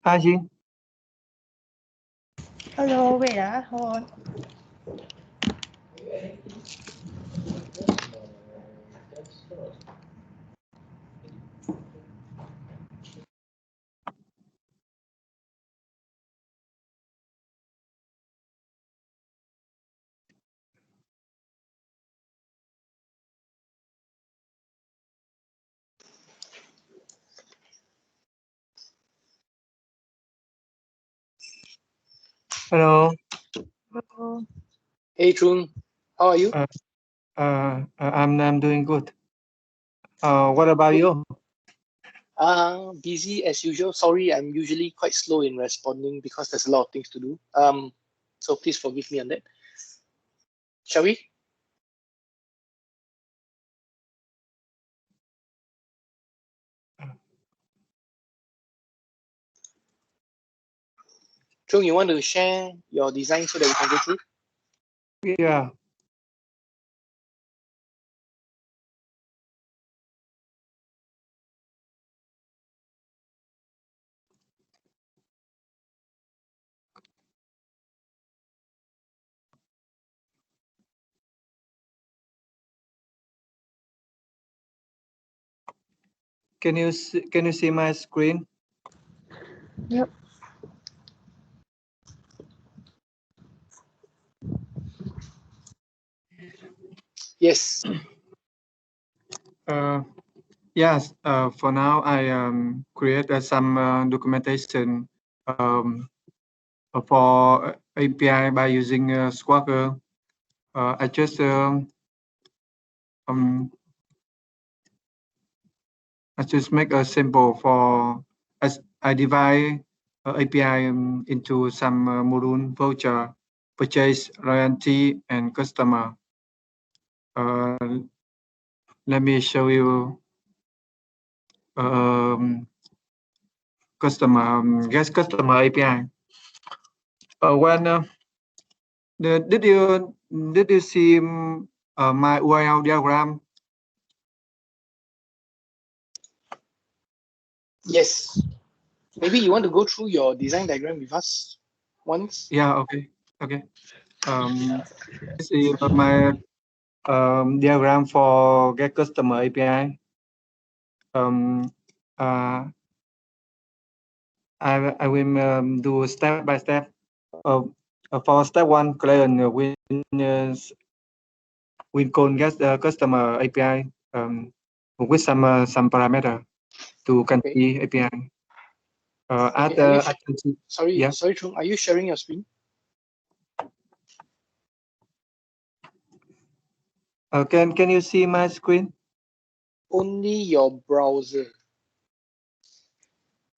Hi, Jin. Hello, wait, hold on. Hello. Hey Jun, how are you? I'm doing good. What about you? Busy as usual. Sorry, I'm usually quite slow in responding because there's a lot of things to do. So please forgive me on that. Shall we? Jun, you want to share your design so that we can go through? Yeah. Can you see my screen? Yep. Yes. Yes. For now, I create some documentation for API by using Swagger. I just make a simple for as I divide API into some module: voucher, purchase, loyalty, and customer. Let me show you customer guest customer API. Did you see my URL diagram? Yes. Maybe you want to go through your design diagram with us once? Yeah. Okay. This is my diagram for get customer API. I will do step by step. For step one, client will call get the customer API with some parameter to country API. Sorry, yeah. sorry, Jun, are you sharing your screen? Can you see my screen? Only your browser.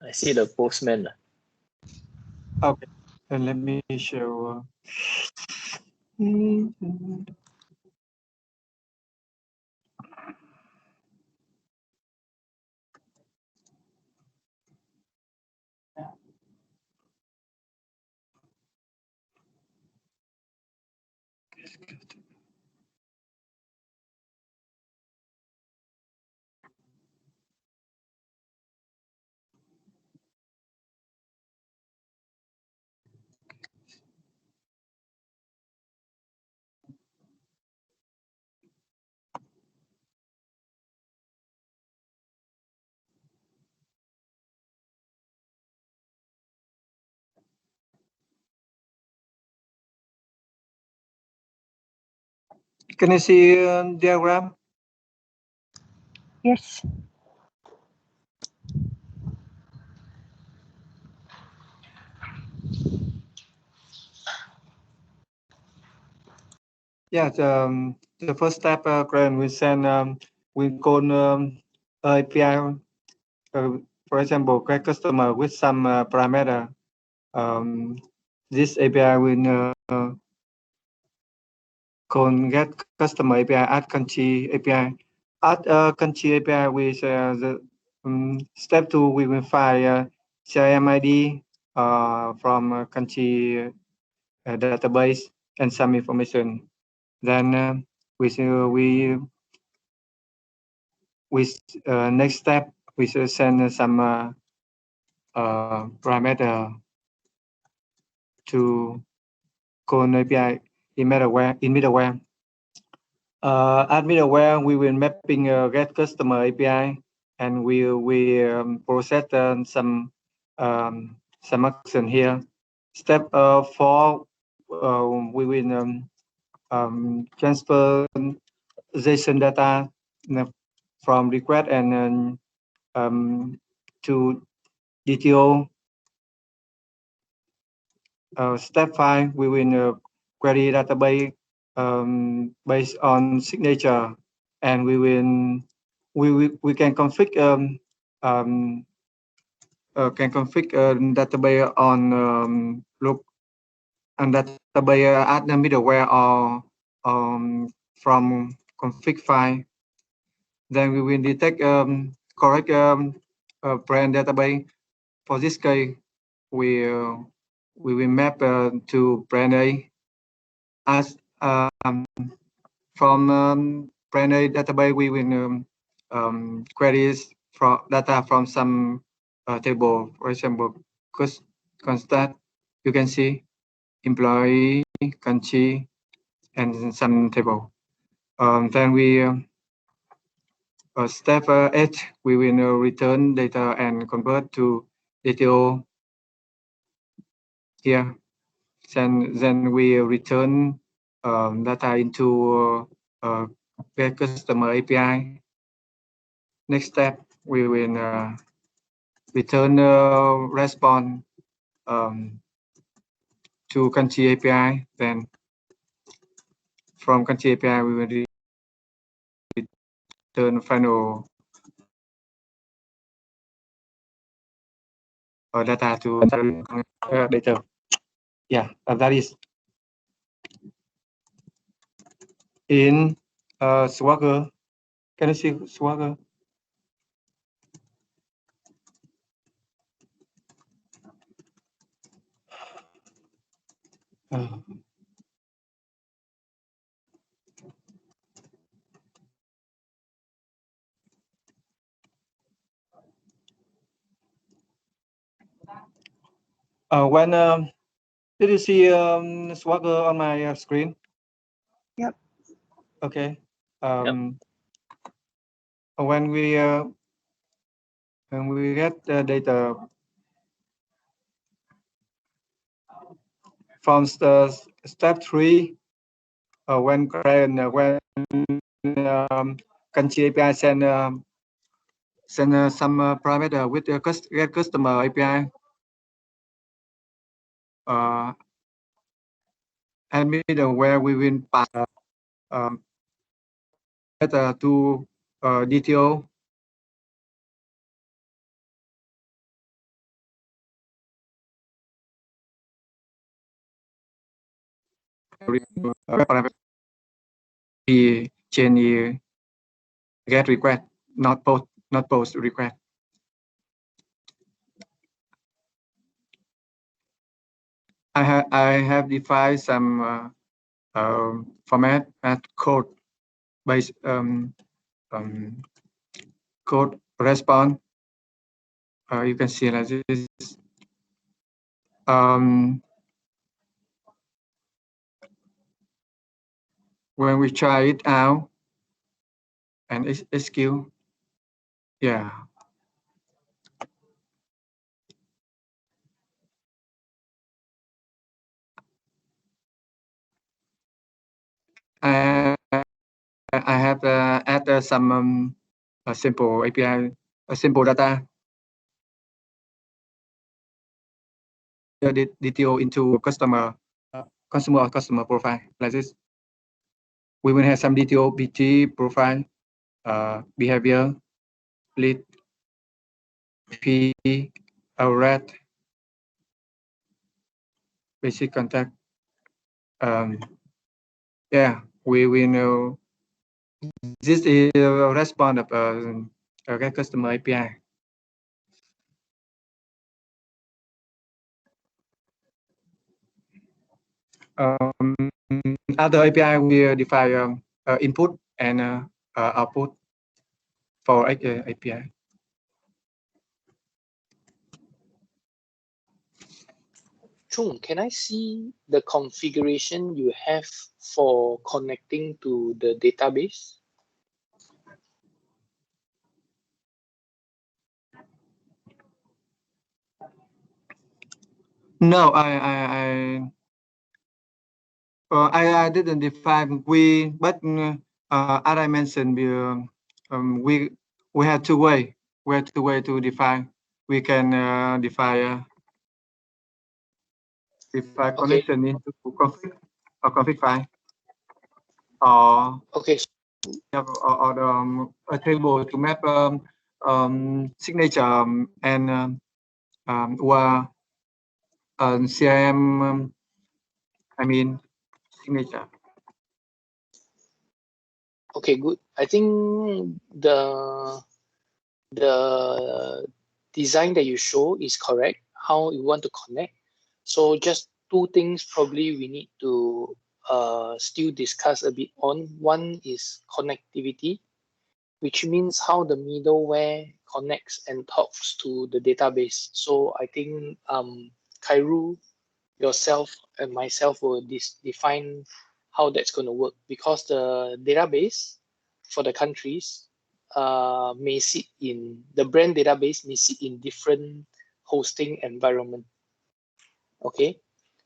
I see the postman. Okay, then let me show. Can you see diagram? Yes. Yeah. The first step, client will send will call API. For example, get customer with some parameter. This API will call get customer API add country API. Add country API with the step 2. We will find CRM ID from country database and some information. Then next step we should send some parameter to call API in middleware. At middleware, we will mapping get customer API, and we process some action here. Step 4, we will transfer JSON data from request and to DTO. Step 5, we will query database based on signature, and we can configure database on look and database at the middleware or from config file. Then we will detect correct brand database. For this case, we will map to brand A. As from brand A database, we will queries from data from some table. For example, constant, you can see employee, country, and some table. Then we step 8, we will return data and convert to DTO here. Then we return data into get customer API. Next step, we will return response to country API. Then from country API, we will return final data to data. Yeah, that is in Swagger. Can you see Swagger? When did you see Swagger on my screen? Yep. Okay. When we get the data from step 3, when country API send some parameter with the get customer API, and middleware we will pass data to DTO. Change get request, not post request. I have defined some format as code based code response. You can see like this. When we try it out and execute, yeah. I have added some a simple API, a simple data, DTO into customer or customer profile like this. We will have some DTO BT profile, behavior, lead, P, red, basic contact. Yeah, we know this is a response of a customer API. Other API we define input and output for API. Chung, can I see the configuration you have for connecting to the database? No, I didn't define but as I mentioned, we have two way to define. We can define connection into config file, or Okay, a table to map signature and or CIM. I mean signature. okay, good. I think the design that you show is correct, how you want to connect. So just two things probably we need to still discuss a bit on. One is connectivity, which means how the middleware connects and talks to the database. So I think Kairu, yourself and myself will define how that's going to work, because the database for the countries may sit in, the brand database may sit in different hosting environment. Okay,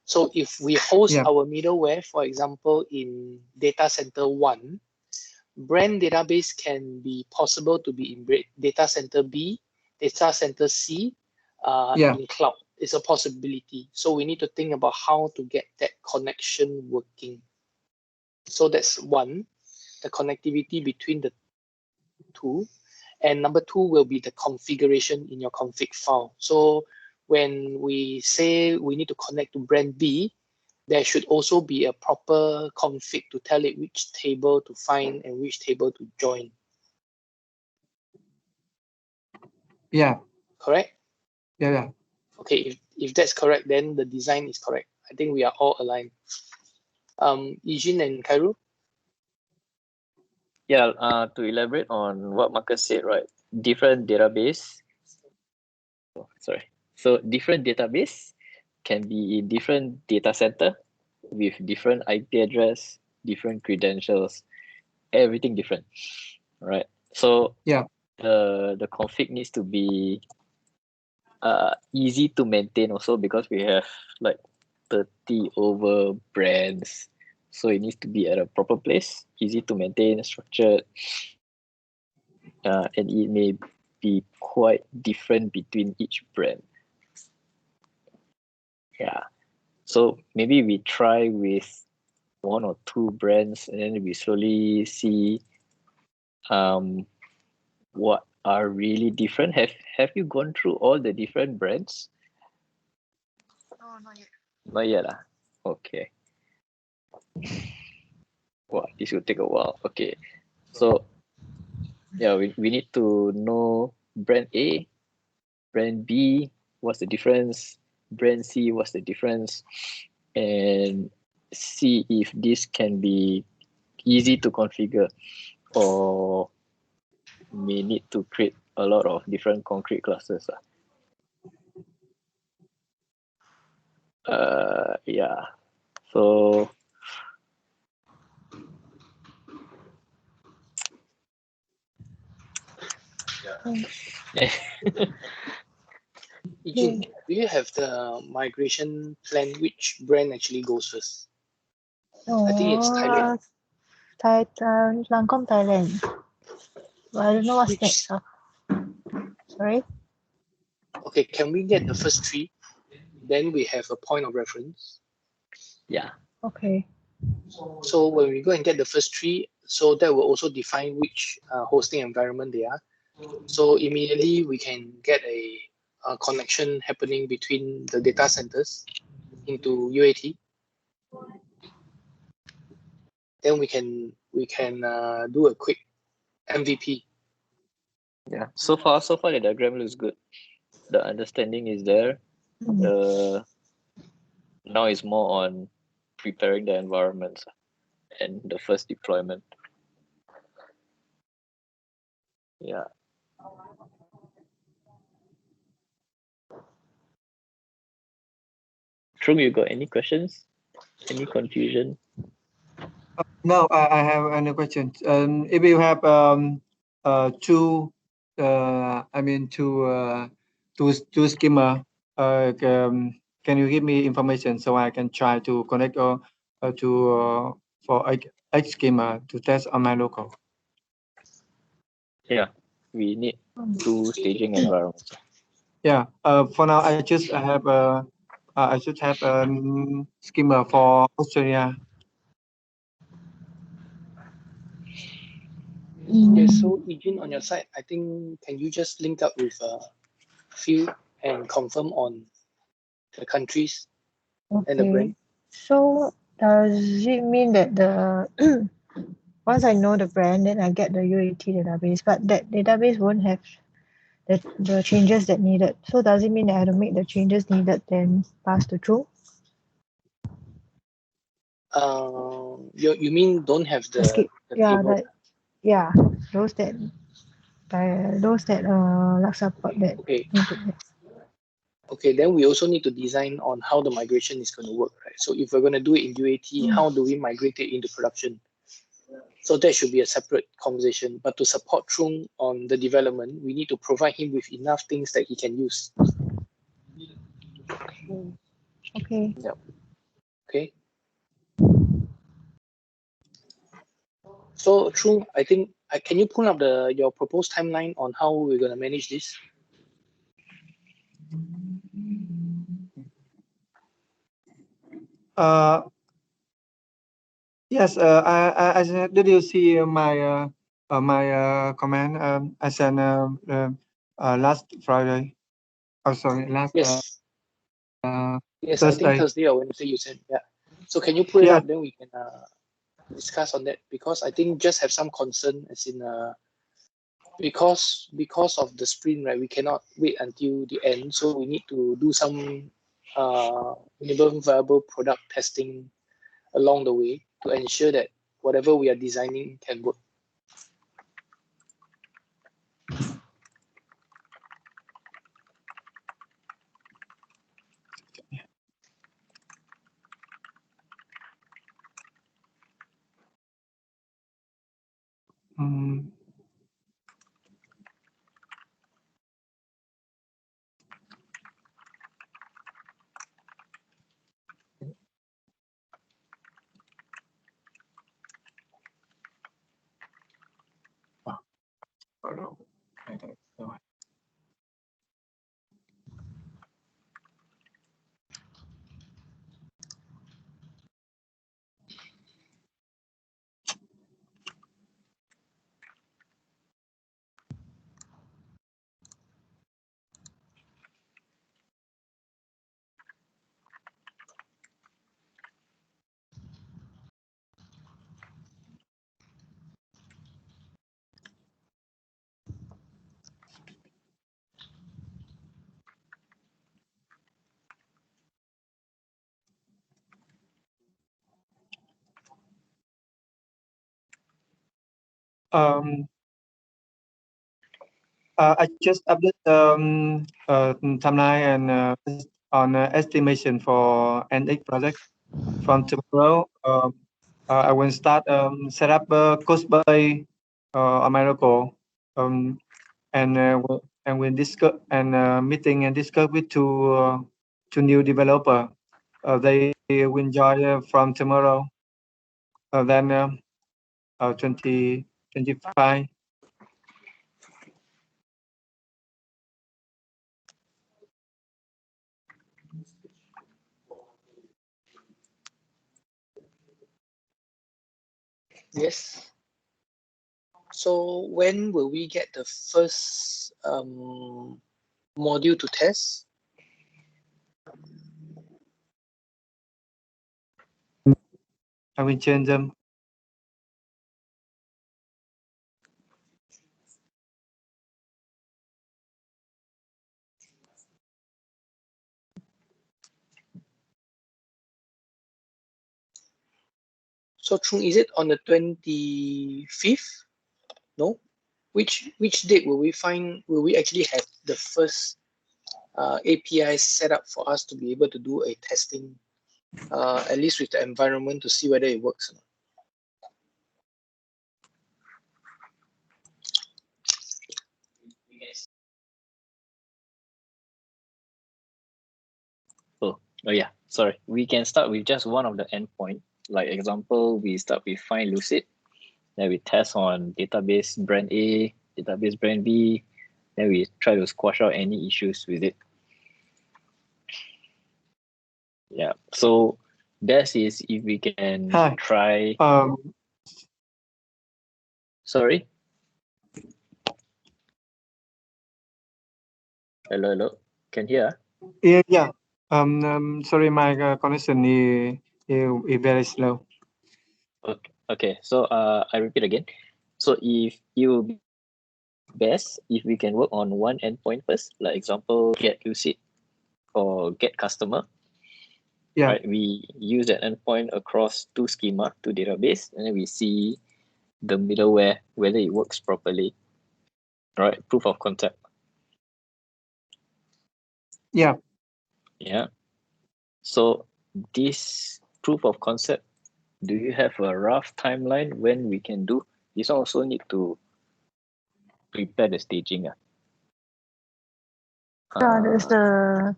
so if we host our middleware, for example, in data center 1, brand database can be possible to be in data center B, data center C, in cloud. It's a possibility. So we need to think about how to get that connection working. So that's one, the connectivity between the two. And number two will be the configuration in your config file. So when we say we need to connect to brand B, there should also be a proper config to tell it which table to find and which table to join. Yeah. Correct? Yeah. Okay, if that's correct, then the design is correct. I think we are all aligned. Eugene and Kairu? Yeah, to elaborate on what Marcus said, right? Different database. So different database can be in different data center with different IP address, different credentials, everything different, right? So the config needs to be easy to maintain also, because we have like 30 over brands. So it needs to be at a proper place, easy to maintain, structured, and it may be quite different between each brand. Yeah. So maybe we try with one or two brands, and then we slowly see what are really different. Have you gone through all the different brands? No, not yet. Not yet. Okay. Wow, this will take a while. Okay. So yeah, we need to know brand A, brand B, what's the difference, brand C, what's the difference, and see if this can be easy to configure, or may need to create a lot of different concrete clusters. Yeah. So Eugene, do you have the migration plan? Which brand actually goes first? I think it's Thailand. Lancome Thailand. But I don't know what's next. Sorry? Okay, can we get the first three? Then we have a point of reference. yeah. Okay. So when we go and get the first three, so that will also define which hosting environment they are. So immediately we can get a connection happening between the data centers into UAT. Then we can do a quick MVP. Yeah. So far the diagram looks good. The understanding is there. Now it's more on preparing the environments and the first deployment. Yeah. Trung, you got any questions? Any confusion? No, I have another question. If you have two, I mean two schema, can you give me information so I can try to connect or to for each schema to test on my local? Yeah, we need two staging environments. Yeah. For now, I have I should have a schema for Australia. Okay, so Eugene, on your side, I think can you just link up with Phil and confirm on the countries and the brand? Okay. So does it mean that the once I know the brand, then I get the UAT database, but that database won't have the changes that needed. So does it mean that I have to make the changes needed then pass to True? You mean don't have the Yeah, table? yeah, those that Laksa support that Okay. need to. Okay, then we also need to design on how the migration is going to work, right? So if we're going to do it in UAT, how do we migrate it into production? So that should be a separate conversation. But to support Trung on the development, we need to provide him with enough things that he can use. Okay. Okay. So Trung, I think can you pull up your proposed timeline on how we're going to manage this? Yes. I said, did you see my my comment? I sent last Friday. Oh, sorry, last Yes. Yes, I think Thursday. Thursday or Wednesday you said, yeah. So can you pull it Yeah. up, then we can discuss on that, because I think just have some concern as in because of the sprint, right? We cannot wait until the end, so we need to do some minimum viable product testing along the way to ensure that whatever we are designing can work. Mm. I just update timeline and on estimation for NX project. From tomorrow, I will start set up cost by on my local, and we'll discuss and meeting and discuss with two new developer. They will enjoy from tomorrow. Then 2025. Yes. So when will we get the first module to test? I will change them. So Trung, is it on the 25th? No? Which date will we actually have the first API set up for us to be able to do a testing at least with the environment to see whether it works or not. Oh yeah, sorry. We can start with just one of the endpoint. Like example, we start with find Lucid. Then we test on database brand A, database brand B. Then we try to squash out any issues with it. Yeah. So best is if we can Hi. try. Sorry. Hello. Can you hear? Yeah. Sorry, my connection is very slow. Okay. So I repeat again. So if it will be best if we can work on one endpoint first, like example, get Lucid or get customer. Yeah. Right. We use that endpoint across two schema, two database, and then we see the middleware whether it works properly. Right. Proof of concept. Yeah. Yeah. So this proof of concept, do you have a rough timeline when we can do? This also need to prepare the staging. Yeah, that's the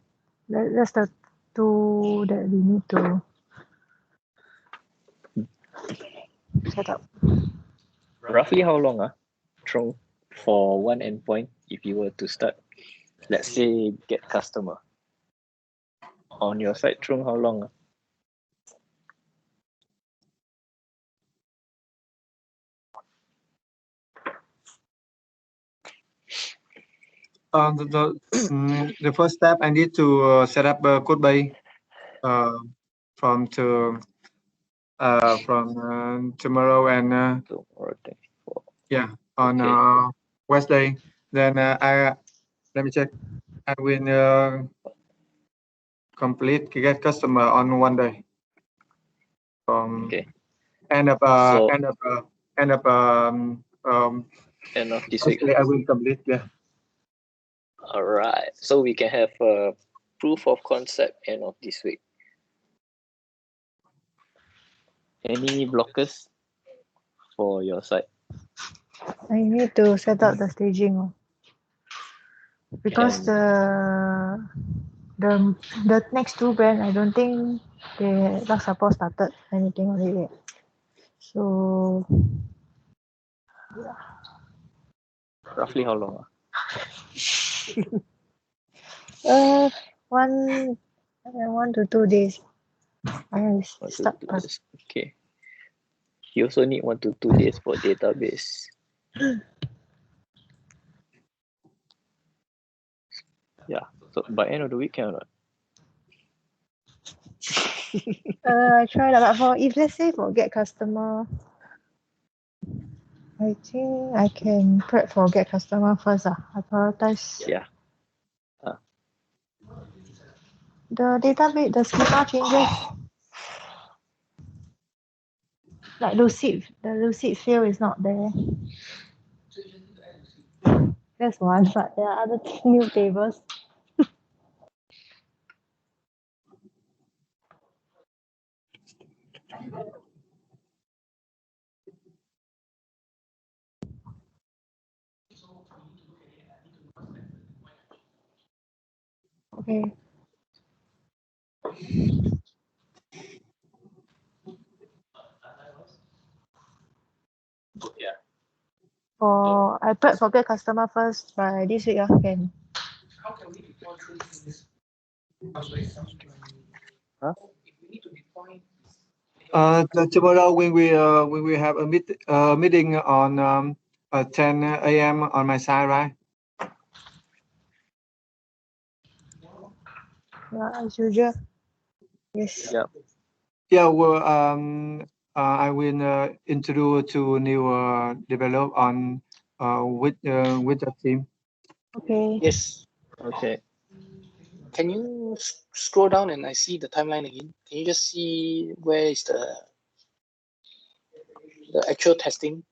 two that we need to set up. Roughly how long, Trong, for one endpoint if you were to start, let's say get customer. On your side, Trong, how long? The first step I need to set up a code base from tomorrow and yeah, on Wednesday. Then let me check. I will complete get customer on one day. Okay. End of this week. I will complete. Yeah. All right. So we can have a proof of concept end of this week. Any blockers for your side? I need to set up the staging because the next two brand, I don't think the last support started anything on it yet. So yeah. Roughly how long? One to 2 days. I start first. Okay. You also need 1 to 2 days for database. Yeah. So by end of the week, can or not? I try that, but for if let's say for get customer, I think I can prep for get customer first. I prioritize. Yeah. The database, the schema changes. Like Lucid, the Lucid field is not there. That's one, but there are other new tables. Okay. Yeah. I prep for get customer first by this week. Can. How can we deploy through this? Huh? If we need to deploy. Tomorrow when we have a meeting on 10 a.m. on my side, right? Yeah, as usual. Yes. Yeah. Yeah. Well, I will introduce to new develop on with the team. Okay. Yes. Okay. Can you scroll down and I see the timeline again? Can you just see where is the actual testing?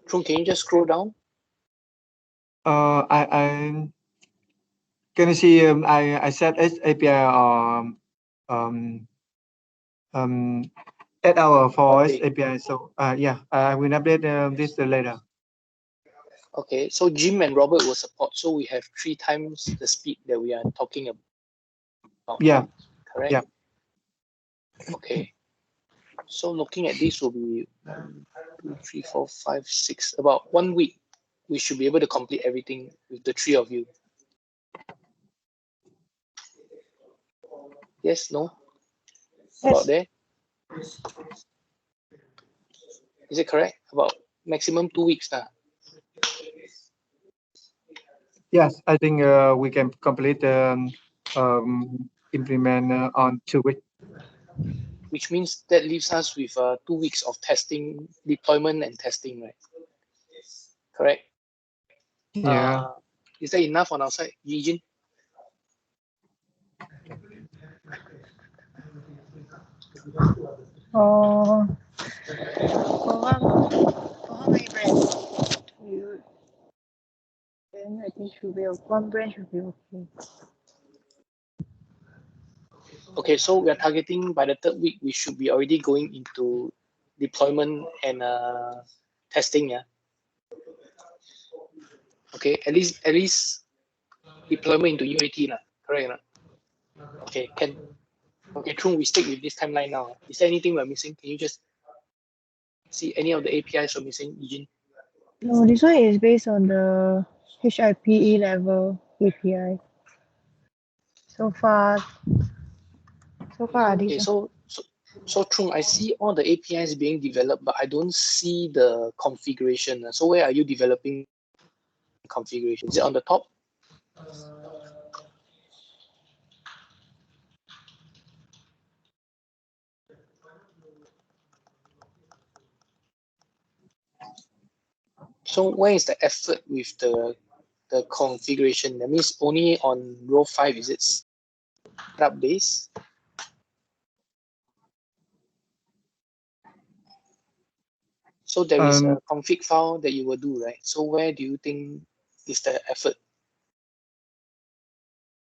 Trung, can you just scroll down? I can you see I set API 8 hours for Okay. API. So yeah, I will update this later. Okay, so Jim and Robert will support. So we have 3 times the speed that we are talking about. Yeah. Correct? Yeah. Okay. So looking at this will be 1, 2, 3, 4, 5, 6. About 1 week, we should be able to complete everything with the 3 of you. Yes, no? About Yes. there? Is it correct? About maximum 2 weeks now. Yes, I think we can complete implement on 2 weeks. Which means that leaves us with 2 weeks of testing, deployment and testing, right? Correct? Yeah. Is that enough on our side, Eugene? Oh, for how many brands? Then I think should be one brand should be okay. Okay, so we are targeting by the 3rd week, we should be already going into deployment and testing, yeah. Okay, at least deployment into UAT, correct? Okay, can. Okay, Trung, we stick with this timeline now. Is there anything we're missing? Can you just see any of the APIs we're missing, Eugene? No, this one is based on the HIPE level API. So far, I Okay, think so Trung, I see all the APIs being developed, but I don't see the configuration. So where are you developing configuration? Is it on the top? So where is the effort with the configuration? That means only on row 5 is it setup base? So there is a config file that you will do, right? So where do you think is the effort?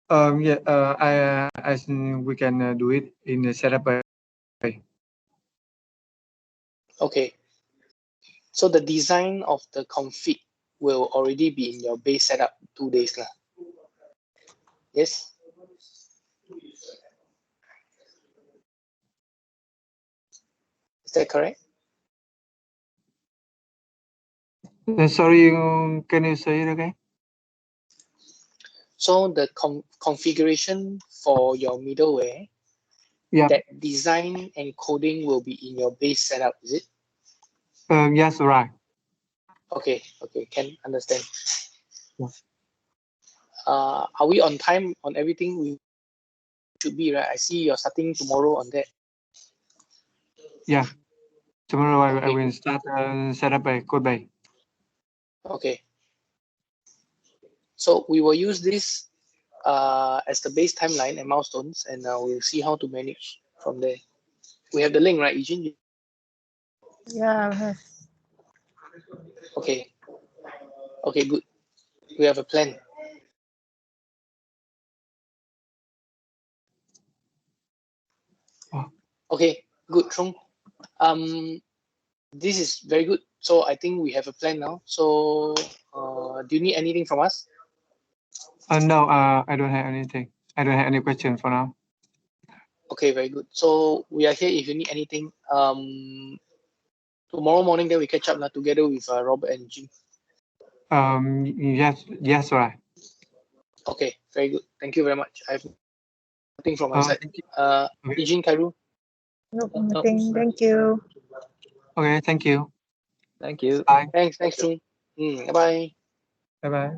Yeah. I think we can do it in the setup by. Okay. So the design of the config will already be in your base setup 2 days lah. Yes. Is that correct? Sorry, can you say it again? So the configuration for your middleware, Yeah. that design and coding will be in your base setup, is it? Yes, right. Okay, can understand. Yeah. Are we on time on everything? We should be, right? I see you're starting tomorrow on that. Yeah. Tomorrow I Okay, will start set up a code base. Okay. So we will use this as the base timeline and milestones, and we'll see how to manage from there. We have the link, right, Eugene? yeah, I have. Okay. Okay, good. We have a plan. Oh. Okay, good, Trung. This is very good. So I think we have a plan now. So do you need anything from us? No, I don't have anything. I don't have any question for now. Okay, very good. So we are here if you need anything. Tomorrow morning, then we catch up together with Robert and Jim. Yes, right. Okay, very good. Thank you very much. I have nothing from my side. Okay. Eugene, Kairu. No, nothing. Thank you. Okay, thank you. Thank you. Bye. Thanks, Trung. Bye-bye. Bye-bye.